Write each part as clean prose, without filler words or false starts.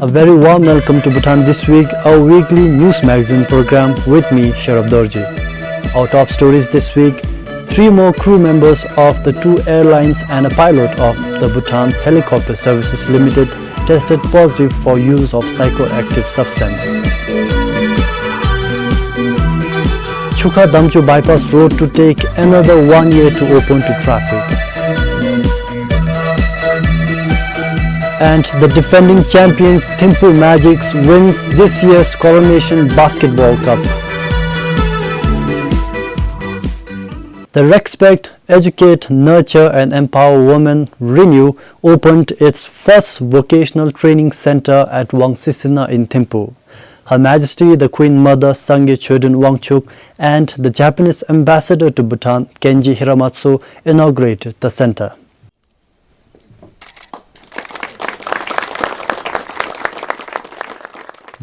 A very warm welcome to Bhutan This Week, our weekly news magazine program with me, Sharaf Dorji. Our top stories this week: 3 more crew members of the 2 airlines and a pilot of the Bhutan Helicopter Services Limited tested positive for use of psychoactive substance. Chukha Damchu bypass road to take another 1 year to open to traffic. And the defending champions Thimphu Magics wins this year's Coronation Basketball Cup. The Respect, Educate, Nurture and Empower Women Renew opened its first vocational training center at Wangsisina in Thimphu. Her Majesty the Queen Mother Sangye Chodun Wangchuk and the Japanese Ambassador to Bhutan Kenji Hiramatsu inaugurated the center.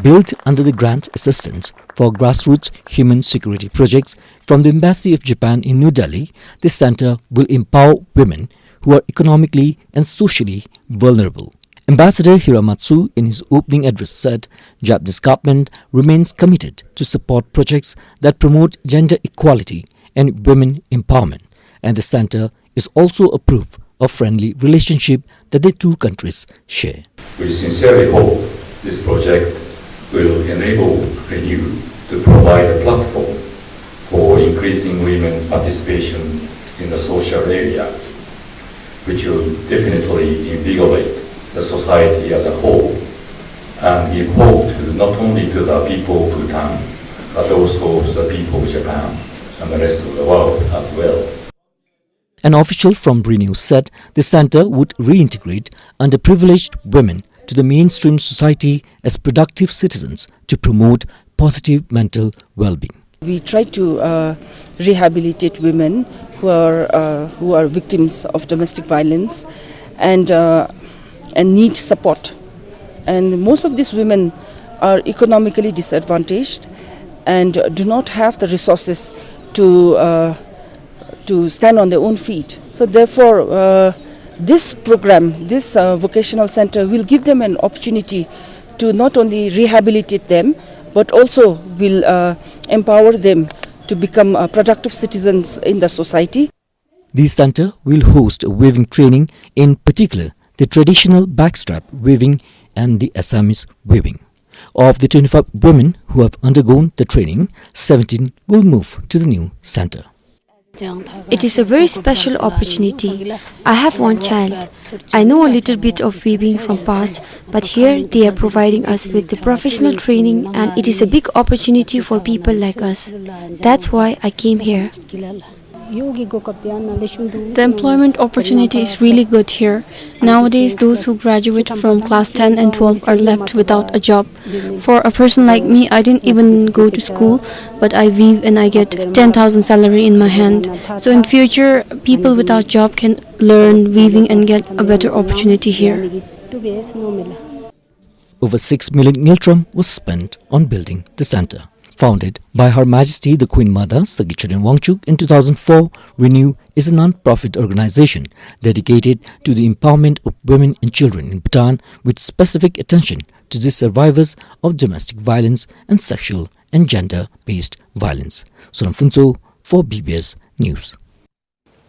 Built under the grant assistance for grassroots human security projects from the Embassy of Japan in New Delhi, this center will empower women who are economically and socially vulnerable. Ambassador Hiramatsu in his opening address said Japanese government remains committed to support projects that promote gender equality and women empowerment, and the center is also a proof of friendly relationship that the two countries share. We sincerely hope this project will enable RENEW to provide a platform for increasing women's participation in the social area, which will definitely invigorate the society as a whole and give hope to not only to the people of Bhutan, but also to the people of Japan and the rest of the world as well. An official from RENEW said the center would reintegrate underprivileged women to the mainstream society as productive citizens to promote positive mental well-being. We try to rehabilitate women who are victims of domestic violence and need support. And most of these women are economically disadvantaged and do not have the resources to stand on their own feet. So therefore, this program, this vocational center will give them an opportunity to not only rehabilitate them, but also will empower them to become productive citizens in the society. This center will host weaving training, in particular the traditional backstrap weaving and the Assamese weaving. Of the 25 women who have undergone the training, 17 will move to the new center. It is a very special opportunity. I have 1 child. I know a little bit of weaving from past, but here they are providing us with the professional training, and it is a big opportunity for people like us. That's why I came here. The employment opportunity is really good here. Nowadays, those who graduate from class 10 and 12 are left without a job. For a person like me, I didn't even go to school, but I weave and I get 10,000 salary in my hand. So in future, people without job can learn weaving and get a better opportunity here. Over 6 million ngiltram was spent on building the center. Founded by Her Majesty the Queen Mother Sangye Chodun Wangchuk in 2004, RENEW is a non-profit organization dedicated to the empowerment of women and children in Bhutan, with specific attention to the survivors of domestic violence and sexual and gender-based violence. Sonam Phunso for BBS News.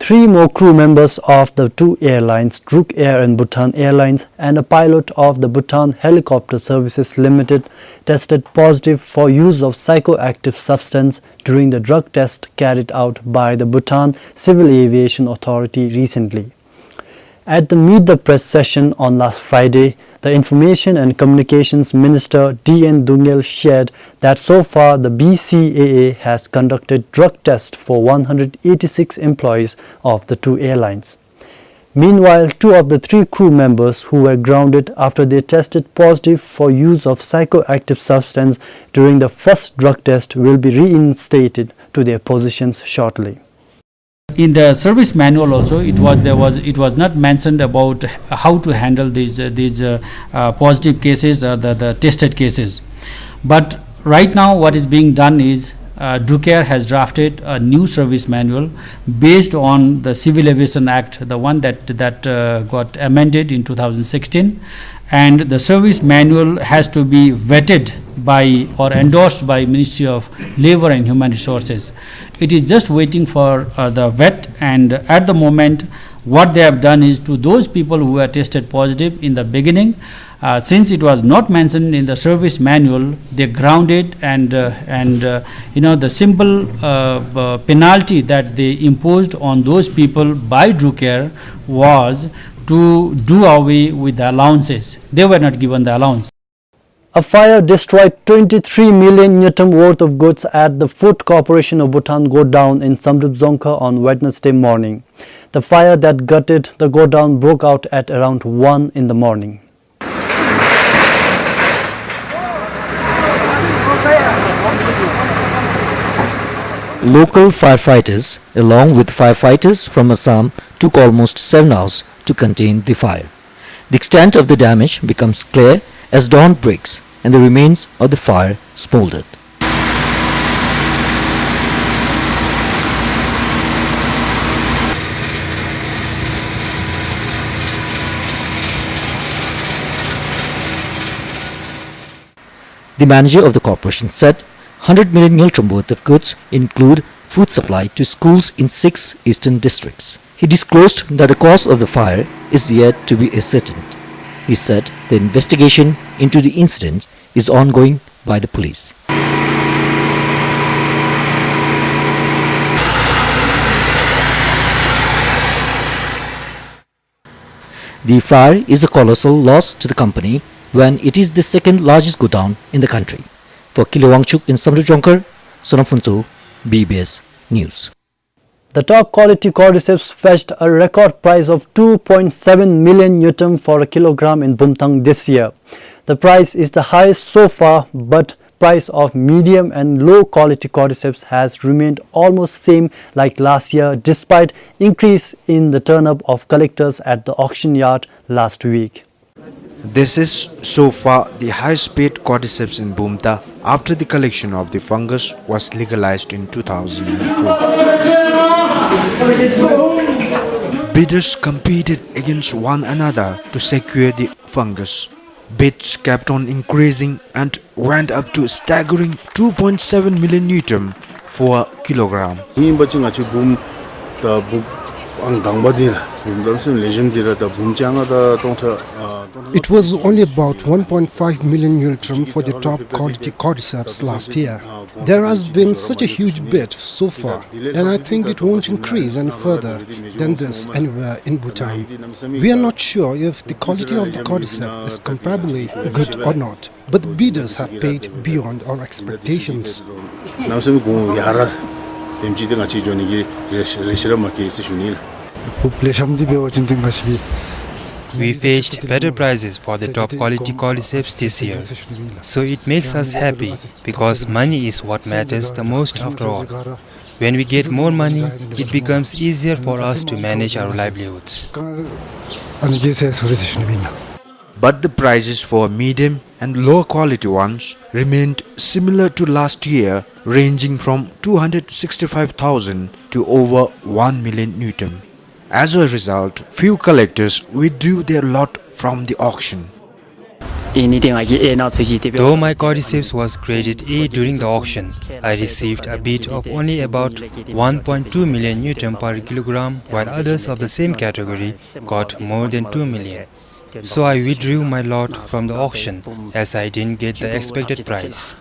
3 more crew members of the 2 airlines, Druk Air and Bhutan Airlines, and a pilot of the Bhutan Helicopter Services Limited tested positive for use of psychoactive substance during the drug test carried out by the Bhutan Civil Aviation Authority recently. At the Meet the Press session on last Friday, the Information and Communications Minister D.N. Dungel shared that so far the BCAA has conducted drug tests for 186 employees of the 2 airlines. Meanwhile, 2 of the 3 crew members who were grounded after they tested positive for use of psychoactive substance during the first drug test will be reinstated to their positions shortly. In the service manual also, it was not mentioned about how to handle these positive cases or the tested cases. But right now, what is being done is Drucare has drafted a new service manual based on the Civil Aviation Act, the one that got amended in 2016, and the service manual has to be vetted by or endorsed by Ministry of Labour and Human Resources. It is just waiting for the vet, and at the moment what they have done is, to those people who were tested positive in the beginning, since it was not mentioned in the service manual, they grounded and the simple penalty that they imposed on those people by Drucare was to do away with the allowances. They were not given the allowance. A fire destroyed 23 million Newton worth of goods at the Food Corporation of Bhutan godown in Samrup Dzongkha on Wednesday morning. The fire that gutted the godown broke out at around 1 in the morning. Local firefighters, along with firefighters from Assam, took almost 7 hours to contain the fire. The extent of the damage becomes clear as dawn breaks and the remains of the fire smoldered. The manager of the corporation said 100 million Niltrum worth of goods include food supply to schools in 6 eastern districts. He disclosed that the cause of the fire is yet to be ascertained. He said the investigation into the incident is ongoing by the police. The fire is a colossal loss to the company when it is the second largest godown in the country. For Kilo Wangchuk in Samrup Dzongkha, Sonafunso, BBS News. The top quality cordyceps fetched a record price of 2.7 million Newton for a kilogram in Bhutan this year. The price is the highest so far, but price of medium and low quality cordyceps has remained almost same like last year despite increase in the turnout of collectors at the auction yard last week. This is so far the highest paid cordyceps in Bhutan after the collection of the fungus was legalized in 2004. Bidders competed against one another to secure the fungus. Bids kept on increasing and went up to a staggering 2.7 million Newton for a kilogram. It was only about 1.5 million Niltrum for the top quality cordyceps last year. There has been such a huge bid so far, and I think it won't increase any further than this anywhere in Bhutan. We are not sure if the quality of the cordyceps is comparably good or not, but the bidders have paid beyond our expectations. We fetched better prices for the top quality cordyceps this year, so it makes us happy because money is what matters the most after all. When we get more money, it becomes easier for us to manage our livelihoods. But the prices for medium and lower quality ones remained similar to last year, ranging from 265,000 to over 1 million Newton. As a result, few collectors withdrew their lot from the auction. Though my cordyceps was graded A during the auction, I received a bid of only about 1.2 million Newton per kilogram, while others of the same category got more than 2 million. So I withdrew my lot from the auction as I didn't get the expected price.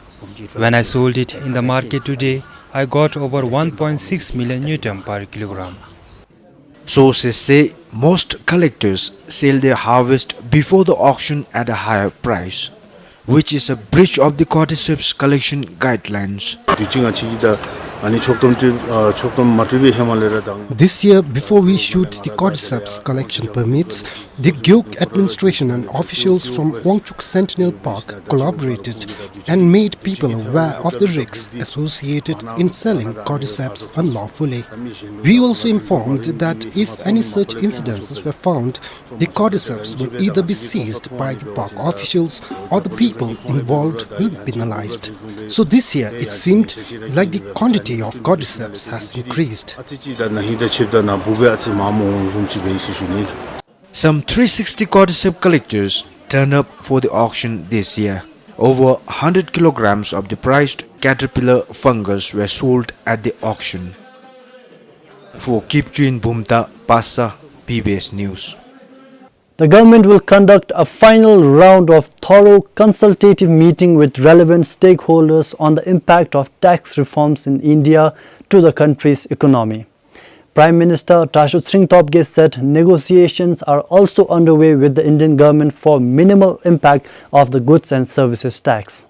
When I sold it in the market today, I got over 1.6 million Newton per kilogram. Sources say most collectors sell their harvest before the auction at a higher price, which is a breach of the cordyceps collection guidelines. This year, before we issued the cordyceps collection permits, The Gyok administration and officials from Wangchuk Sentinel Park collaborated and made people aware of the risks associated in selling cordyceps unlawfully. We also informed that if any such incidences were found, the cordyceps will either be seized by the park officials or the people involved will be penalized. So this year it seemed like the quantity of cordyceps has increased. Some 360 cordyceps collectors turned up for the auction this year. Over 100 kilograms of the prized caterpillar fungus were sold at the auction. For Kipchuin Bumta, Passa, PBS News. The government will conduct a final round of thorough consultative meeting with relevant stakeholders on the impact of tax reforms in India to the country's economy. Prime Minister Tashut Singh Topge said negotiations are also underway with the Indian government for minimal impact of the goods and services tax.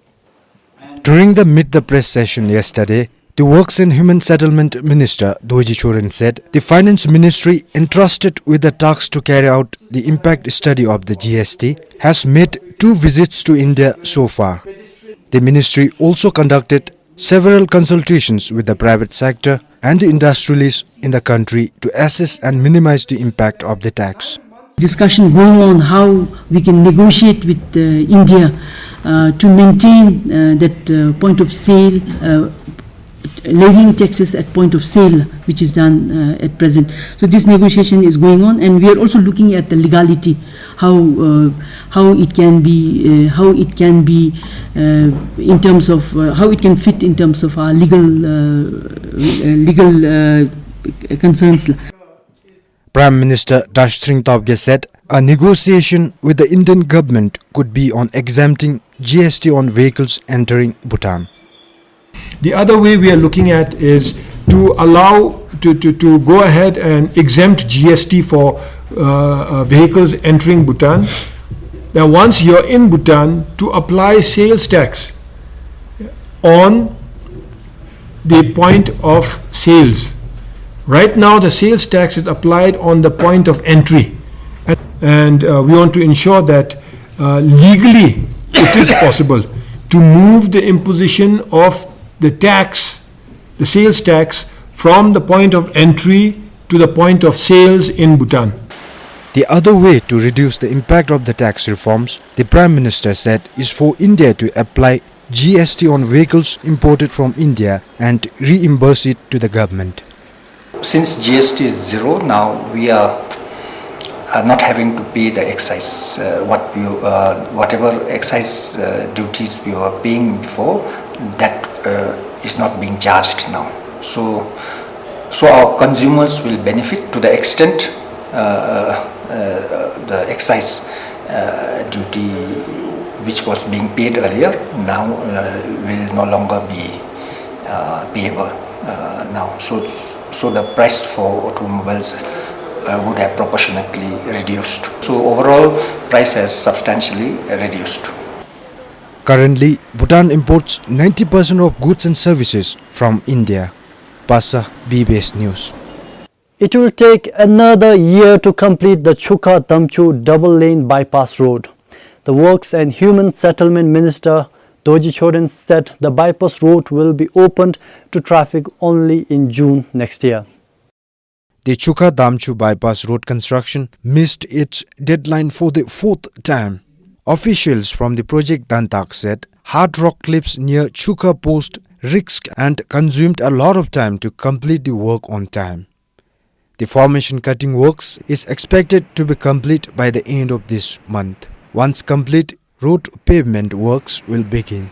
During the Meet the Press session yesterday, the Works and Human Settlement Minister Doji Choren said the Finance Ministry entrusted with the task to carry out the impact study of the GST has made 2 visits to India so far. The ministry also conducted several consultations with the private sector and the industrialists in the country to assess and minimize the impact of the tax. Discussion going on how we can negotiate with India to maintain that point of sale, levying taxes at point of sale, which is done at present. So this negotiation is going on, and we are also looking at the legality, how it can be in terms of how it can fit in terms of our legal concerns. Prime Minister Tashut Singh Topge said a negotiation with the Indian government could be on exempting GST on vehicles entering Bhutan. The other way we are looking at is to allow to go ahead and exempt GST for vehicles entering Bhutan. Now, once you're in Bhutan, to apply sales tax on the point of sales. Right now, the sales tax is applied on the point of entry, and we want to ensure that legally it is possible to move the imposition of the tax, the sales tax, from the point of entry to the point of sales in Bhutan. The other way to reduce the impact of the tax reforms, the Prime Minister said, is for India to apply GST on vehicles imported from India and reimburse it to the government. Since GST is zero, now we are not having to pay the excise. Whatever excise duties we were paying before, that is not being charged now. So our consumers will benefit to the extent the excise duty which was being paid earlier now will no longer be payable now. So the price for automobiles would have proportionately reduced. So overall price has substantially reduced. Currently, Bhutan imports 90% of goods and services from India. Passa, BBS News. It will take another year to complete the Chukha Damchu double-lane bypass road. The Works and Human Settlement Minister Doji Choren said the bypass road will be opened to traffic only in June next year. The Chukha Damchu bypass road construction missed its deadline for the 4th time. Officials from the project Dantak said hard rock cliffs near Chukha posed risk and consumed a lot of time to complete the work on time. The formation cutting works is expected to be complete by the end of this month. Once complete, road pavement works will begin.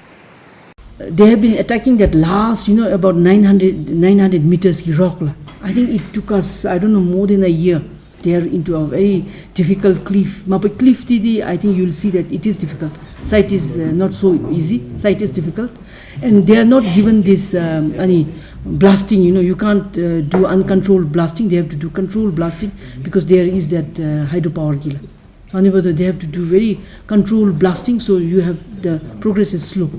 They have been attacking that last, about 900 meters rock. I think it took us, more than a year. They are into a very difficult cliff. Cliff TD, I think you'll see that it is difficult. Site is not so easy. Site is difficult, and they are not given this any blasting. You can't do uncontrolled blasting. They have to do controlled blasting because there is that hydropower killer. They have to do very controlled blasting, so the progress is slow.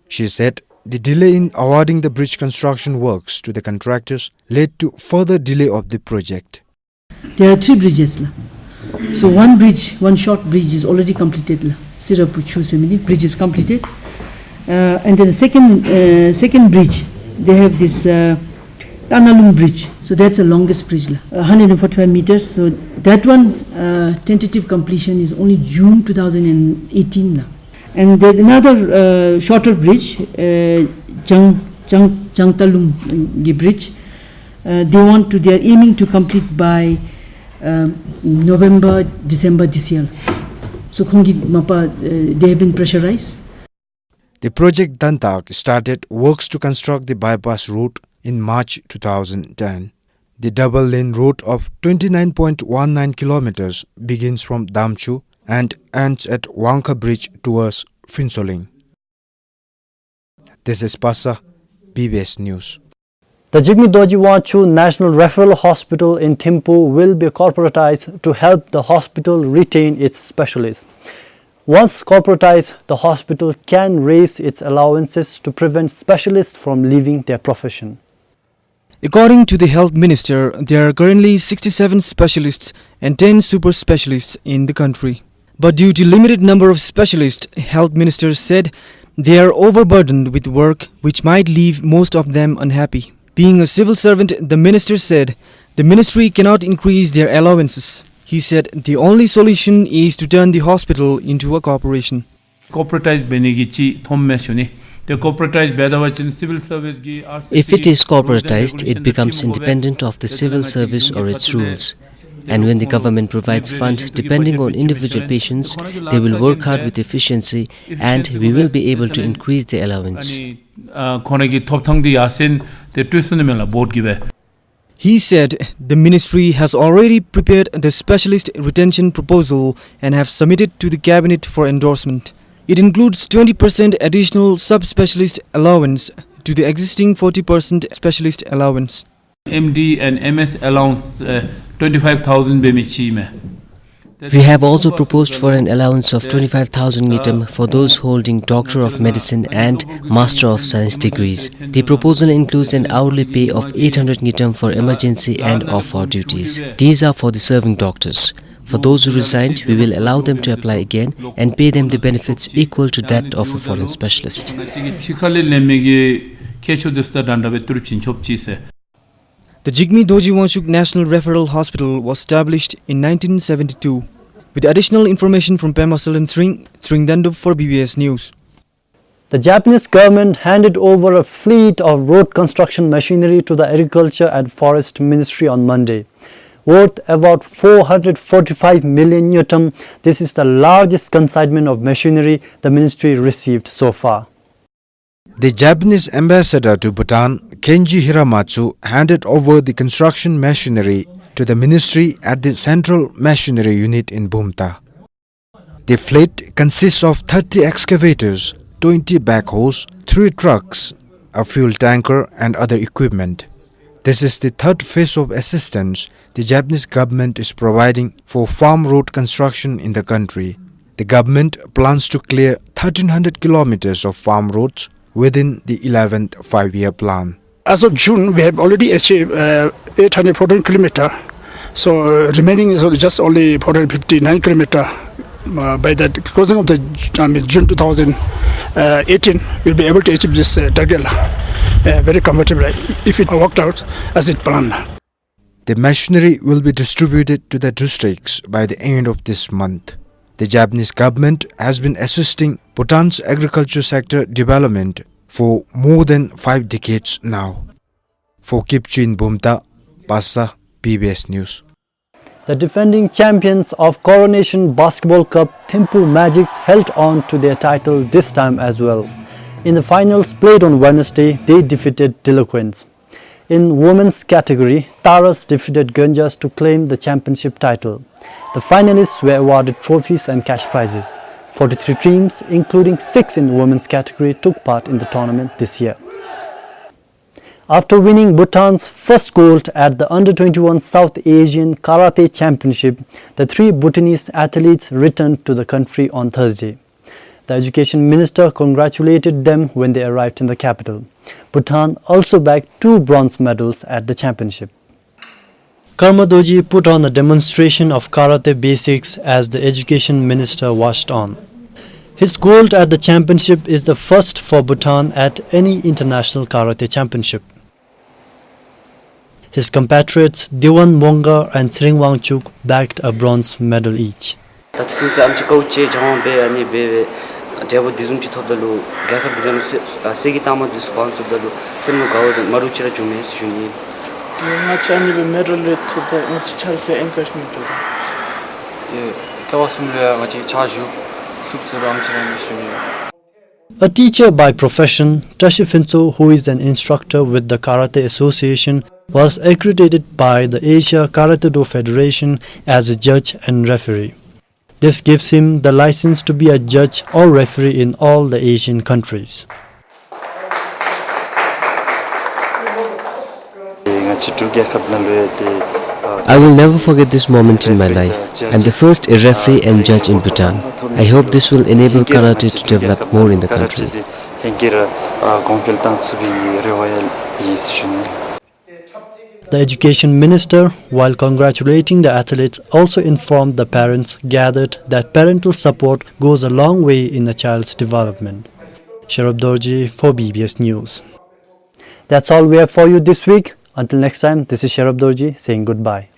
She said the delay in awarding the bridge construction works to the contractors led to further delay of the project. There are 3 bridges. So one bridge, one short bridge is already completed. Sirapuchu Semini bridge is completed. And then the second bridge, they have this Tanalung bridge. So that's the longest bridge, 145 meters. So that one tentative completion is only June 2018. And there's another shorter bridge, Jangtalung bridge. They are aiming to complete by November, December this year. So they have been pressurized. The project Dantak started works to construct the bypass route in March 2010. The double-lane route of 29.19 kilometers begins from Damchu and ends at Wangka Bridge towards Finsoling. This is Pasa, BBS News. The Jigme Dorji Wangchu National Referral Hospital in Thimphu will be corporatized to help the hospital retain its specialists. Once corporatized, the hospital can raise its allowances to prevent specialists from leaving their profession. According to the Health Minister, there are currently 67 specialists and 10 super specialists in the country. But due to limited number of specialists, Health Minister said they are overburdened with work which might leave most of them unhappy. Being a civil servant, the minister said the ministry cannot increase their allowances. He said the only solution is to turn the hospital into a corporation. If it is corporatized, it becomes independent of the civil service or its rules. And when the government provides fund depending on individual patients, they will work hard with efficiency and we will be able to increase the allowance. He said the ministry has already prepared the specialist retention proposal and have submitted to the cabinet for endorsement. It includes 20% additional sub-specialist allowance to the existing 40% specialist allowance. MD and MS allowance 25,000 bemichime. We have also proposed for an allowance of 25,000 ngitam for those holding Doctor of Medicine and Master of Science degrees. The proposal includes an hourly pay of 800 ngitam for emergency and off-hour duties. These are for the serving doctors. For those who resigned, we will allow them to apply again and pay them the benefits equal to that of a foreign specialist. The Jigme Dorji Wangchuk National Referral Hospital was established in 1972. With additional information from Pema Salim Sringdandu for BBS News. The Japanese government handed over a fleet of road construction machinery to the Agriculture and Forest Ministry on Monday. Worth about 445 million newton, this is the largest consignment of machinery the ministry received so far. The Japanese ambassador to Bhutan, Kenji Hiramatsu, handed over the construction machinery to the ministry at the Central Machinery Unit in Bhumta. The fleet consists of 30 excavators, 20 backhoes, 3 trucks, a fuel tanker and other equipment. This is the third phase of assistance the Japanese government is providing for farm road construction in the country. The government plans to clear 1,300 kilometers of farm roads within the 11th five-year plan. As of June, we have already achieved 814 kilometers. So remaining is just only 459 kilometers. By the closing of the June 2018, we'll be able to achieve this target very comfortably if it worked out as it planned. The machinery will be distributed to the districts by the end of this month. The Japanese government has been assisting Bhutan's agriculture sector development for more than 5 decades now. For Kipchin Bhumta, Pasa, PBS News. The defending champions of Coronation Basketball Cup, Thimphu Magics, held on to their title this time as well. In the finals played on Wednesday, they defeated Delinquents. In women's category, Taras defeated Ganjas to claim the championship title. The finalists were awarded trophies and cash prizes. 43 teams, including 6 in the women's category, took part in the tournament this year. After winning Bhutan's first gold at the Under-21 South Asian Karate Championship, the 3 Bhutanese athletes returned to the country on Thursday. The Education Minister congratulated them when they arrived in the capital. Bhutan also bagged 2 bronze medals at the championship. Karmadoji put on a demonstration of karate basics as the education minister watched on. His gold at the championship is the first for Bhutan at any international karate championship. His compatriots Diwan Monga and Sring Wangchuk bagged a bronze medal each. A teacher by profession, Tashi Finso, who is an instructor with the Karate Association, was accredited by the Asia Karate Do Federation as a judge and referee. This gives him the license to be a judge or referee in all the Asian countries. I will never forget this moment in my life. I'm the first referee and judge in Bhutan. I hope this will enable karate to develop more in the country. The education minister, while congratulating the athletes, also informed the parents gathered that parental support goes a long way in a child's development. Sharab Dorji for BBS News. That's all we have for you this week. Until next time, this is Sharab Dorji saying goodbye.